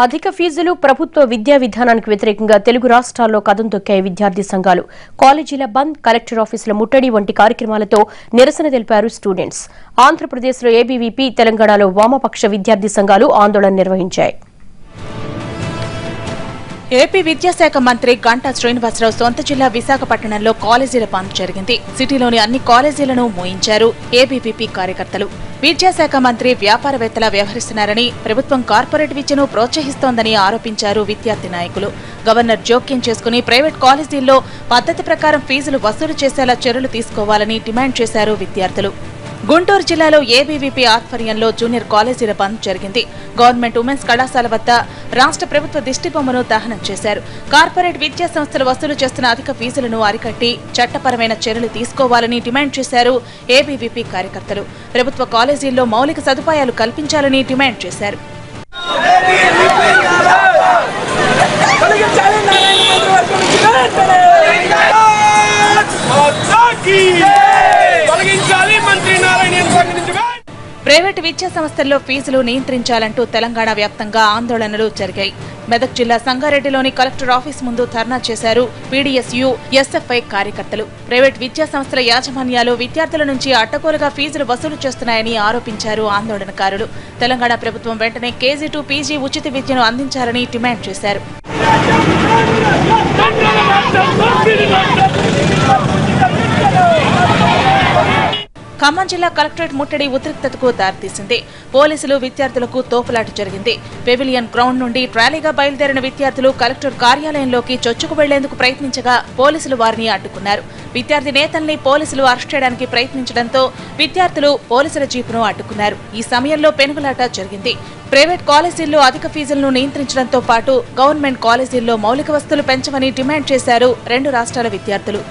అధిక ఫీజులు ప్రభుత్వ విద్యా విధానానికి వ్యతిరేకంగా తెలుగు రాష్ట్రాల్లో కదం తొక్కాయి విద్యార్థి సంఘాలు. కాలేజీల బంద్, కలెక్టర్ ఆఫీసుల ముట్టడి వంటి కార్యక్రమాలతో నిరసన తెలిపారు స్టూడెంట్స్. ఆంధ్రప్రదేశ్లో ఏబీవీపీ, తెలంగాణలో వామపక్ష విద్యార్థి సంఘాలు ఆందోళన నిర్వహించాయి. ఏపీ విద్యాశాఖ మంత్రి గంటా శ్రీనివాసరావు సొంత జిల్లా విశాఖపట్నంలో కాలేజీల బంద్ జరిగింది. సిటీలోని అన్ని కాలేజీలను మూయించారు ఏబీవీపీ కార్యకర్తలు. విద్యాశాఖ మంత్రి వ్యాపారవేత్తలా వ్యవహరిస్తున్నారని, ప్రభుత్వం కార్పొరేట్ విద్యను ప్రోత్సహిస్తోందని ఆరోపించారు విద్యార్థి నాయకులు. గవర్నర్ జోక్యం చేసుకుని ప్రైవేట్ కాలేజీల్లో పద్ధతి ప్రకారం ఫీజులు వసూలు చేసేలా చర్యలు తీసుకోవాలని డిమాండ్ చేశారు విద్యార్థులు. గుంటూరు జిల్లాలో ఏబీవీపీ ఆధ్వర్యంలో జూనియర్ కాలేజీల బంద్ జరిగింది. గవర్నమెంట్ ఉమెన్స్ కళాశాల వద్ద రాష్ట్ర ప్రభుత్వ దిష్టిబొమ్మను దహనం చేశారు. కార్పొరేట్ విద్యా సంస్థలు వసూలు చేస్తున్న అధిక ఫీజులను అరికట్టి చట్టపరమైన చర్యలు తీసుకోవాలని డిమాండ్ చేశారు ఏబీవీపీ కార్యకర్తలు. ప్రభుత్వ కాలేజీల్లో మౌలిక సదుపాయాలు కల్పించాలని డిమాండ్ చేశారు. ప్రైవేటు విద్యా సంస్థల్లో ఫీజులు నియంత్రించాలంటూ తెలంగాణ వ్యాప్తంగా ఆందోళనలు జరిగాయి. మెదక్ జిల్లా సంగారెడ్డిలోని కలెక్టర్ ఆఫీస్ ముందు ధర్నా చేశారు పీడీఎస్యూ, ఎస్ఎఫ్ఐ కార్యకర్తలు. ప్రైవేట్ విద్యా సంస్థల యాజమాన్యాలు విద్యార్థుల నుంచి అడ్డగోలుగా ఫీజులు వసూలు చేస్తున్నాయని ఆరోపించారు ఆందోళనకారులు. తెలంగాణ ప్రభుత్వం వెంటనే కేజీ టు పీజీ ఉచిత విద్యను అందించాలని డిమాండ్ చేశారు. ఖమ్మం జిల్లా కలెక్టరేట్ ముట్టడి ఉద్రిక్తతకు దారితీసింది. పోలీసులు విద్యార్థులకు తోపులాట జరిగింది. పెవిలియన్ గ్రౌండ్ నుండి ట్రాలీగా బయలుదేరిన విద్యార్థులు కలెక్టర్ కార్యాలయంలోకి చొచ్చుకు వెళ్లేందుకు ప్రయత్నించగా పోలీసులు వారిని అడ్డుకున్నారు. విద్యార్థి నేతల్ని పోలీసులు అరెస్ట్ చేయడానికి ప్రయత్నించడంతో విద్యార్థులు పోలీసుల జీపును అడ్డుకున్నారు. ఈ సమయంలో పెనుగులాట జరిగింది. ప్రైవేట్ కాలేజీల్లో అధిక ఫీజులను నియంత్రించడంతో పాటు గవర్నమెంట్ కాలేజీల్లో మౌలిక వసతులు పెంచమని డిమాండ్ చేశారు రెండు రాష్ట్రాల విద్యార్థులు.